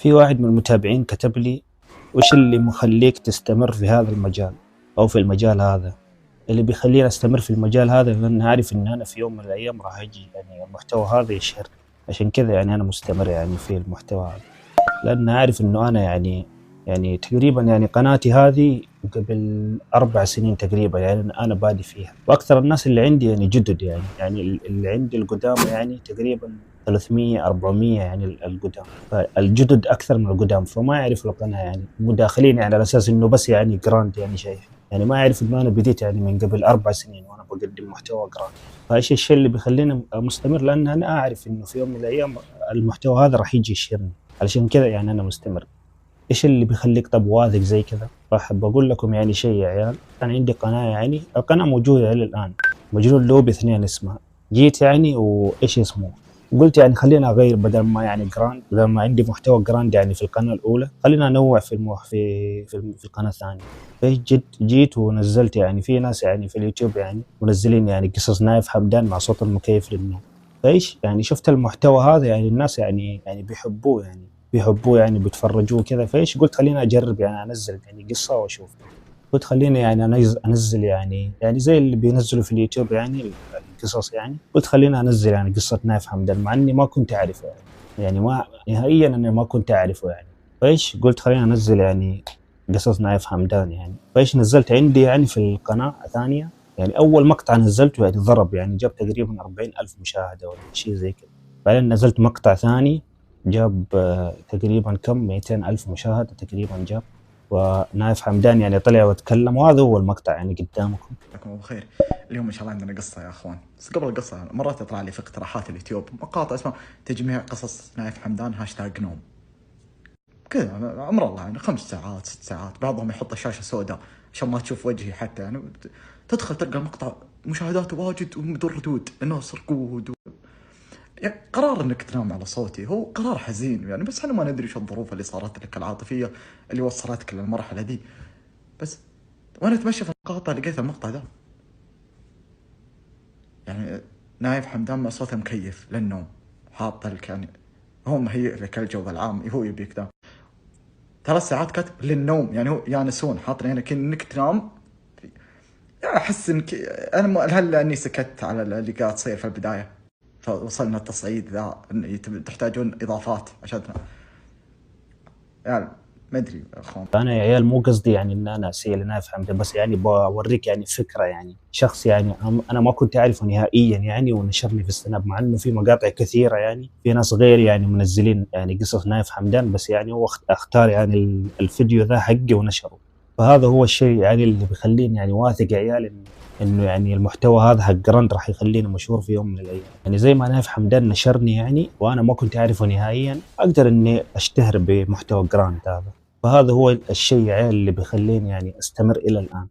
في واحد من المتابعين كتب لي: وش اللي مخليك تستمر في هذا المجال أو في المجال هذا؟ اللي بيخليني أستمر في المجال هذا لأن عارف إن أنا في يوم من الأيام راح أجي يعني المحتوى هذا يشهر. عشان كذا يعني أنا مستمر يعني في المحتوى هذا، لأن عارف إنه أنا يعني تقريبا يعني قناتي هذه قبل 4 سنين تقريبا، يعني أنا بادي فيها، وأكثر الناس اللي عندي يعني جدد، يعني اللي عندي القدامى يعني تقريبا 300 400 يعني القدام، فالجدد أكثر من القدام، فما يعرفوا القناة يعني مداخلين يعني على أساس إنه بس يعني جراند يعني شيء، يعني ما يعرف إنه أنا بديت يعني من قبل 4 سنين وأنا بقدم محتوى جراند. فإيش الشيء اللي بيخليني مستمر؟ لأن أنا أعرف إنه في يوم من الأيام المحتوى هذا راح يجي يشهرني، علشان كذا يعني أنا مستمر. إيش اللي بيخليك طب واثق زي كذا؟ راح بقول لكم يعني شيء يا عيال. أنا عندي قناة، يعني القناة موجودة إلى الآن، مجنون لوبي 2 اسمها. جيت يعني وإيش اسمه، قلت يعني خلينا أغير، بدل ما يعني جراند، بدل ما عندي محتوى جراند يعني في القناة الأولى، خلينا أنوع في في القناة الثانية. فإيش جيت ونزلت، يعني في ناس يعني في اليوتيوب يعني منزلين يعني قصص نايف حمدان مع صوت المكيف للنوم. فإيش يعني شفت المحتوى هذا يعني الناس يعني بيحبوه يعني بيتفرجوه كذا. فايش قلت خليني اجرب يعني انزل يعني قصه واشوف. قلت خليني يعني انزل يعني زي اللي بينزلوا في اليوتيوب يعني القصص، يعني قلت خليني انزل يعني قصه نايف حمدان، مع اني ما كنت اعرفه يعني ما نهائيا انا ما كنت اعرفه يعني. فايش قلت خليني انزل يعني قصص نايف حمدان يعني. فايش نزلت عندي يعني في القناه ثانيه، يعني اول مقطع نزلته يعني ضرب، يعني جاب تقريبا 40,000 مشاهده ولا شيء زي كذا. بعدين نزلت مقطع ثاني جاب تقريبا كم 200,000 مشاهدة تقريبا جاب، ونايف حمدان يعني طلع وتكلم، وهذا هو المقطع يعني قدامكم. جزاكم الله خير. اليوم ان شاء الله عندنا قصه يا اخوان، بس قبل القصه مرات يطلع لي في اقتراحات اليوتيوب مقاطع اسمها تجميع قصص نايف حمدان هاشتاج نوم كذا، امر الله يعني 5 ساعات 6 ساعات، بعضهم يحط الشاشه سوداء عشان ما تشوف وجهي حتى، يعني تدخل تلقى المقطع مشاهداته واجد ومدور ردود الناس ركود يعني قرار انك تنام على صوتي هو قرار حزين يعني، بس احنا ما ندري شو الظروف اللي صارت لك العاطفيه اللي وصلتك للمرحله دي. بس وانا اتمشى في المقاطع لقيت المقطع ده، يعني نايف حمدان مع صوته مكيف للنوم، حاط لك يعني هو مهيئ لك الجو العام، هو يبيك ده 3 ساعات كاتب للنوم، يعني هو يانسون حاط هنا انك تنام. احس انك انا هل اني سكت على اللي قاعد تصير في البدايه، فوصلنا التصعيد ذا تحتاجون اضافات عشان يعني ما ادري يا اخوان. فأنا يا عيال مو قصدي يعني إن أنا أسيء لنايف حمدان، بس يعني بوريك يعني فكرة، يعني شخص يعني أنا ما كنت أعرفه نهائيا يعني، ونشرني في السناب، مع إنه في مقاطع كثيرة يعني في ناس غير يعني منزلين يعني قصص نايف حمدان، بس يعني هو اختار يعني الفيديو ذا حقي ونشره. فهذا هو الشيء يعني اللي بيخليني يعني واثق يا عيال إنه يعني المحتوى هذا حق جراند راح يخليني مشهور في يوم من الأيام. يعني زي ما نايف حمدان نشرني يعني وأنا ما كنت أعرفه نهائيا، أقدر إني أشتهر بمحتوى جراند هذا. فهذا هو الشيء اللي بيخليني يعني أستمر إلى الآن.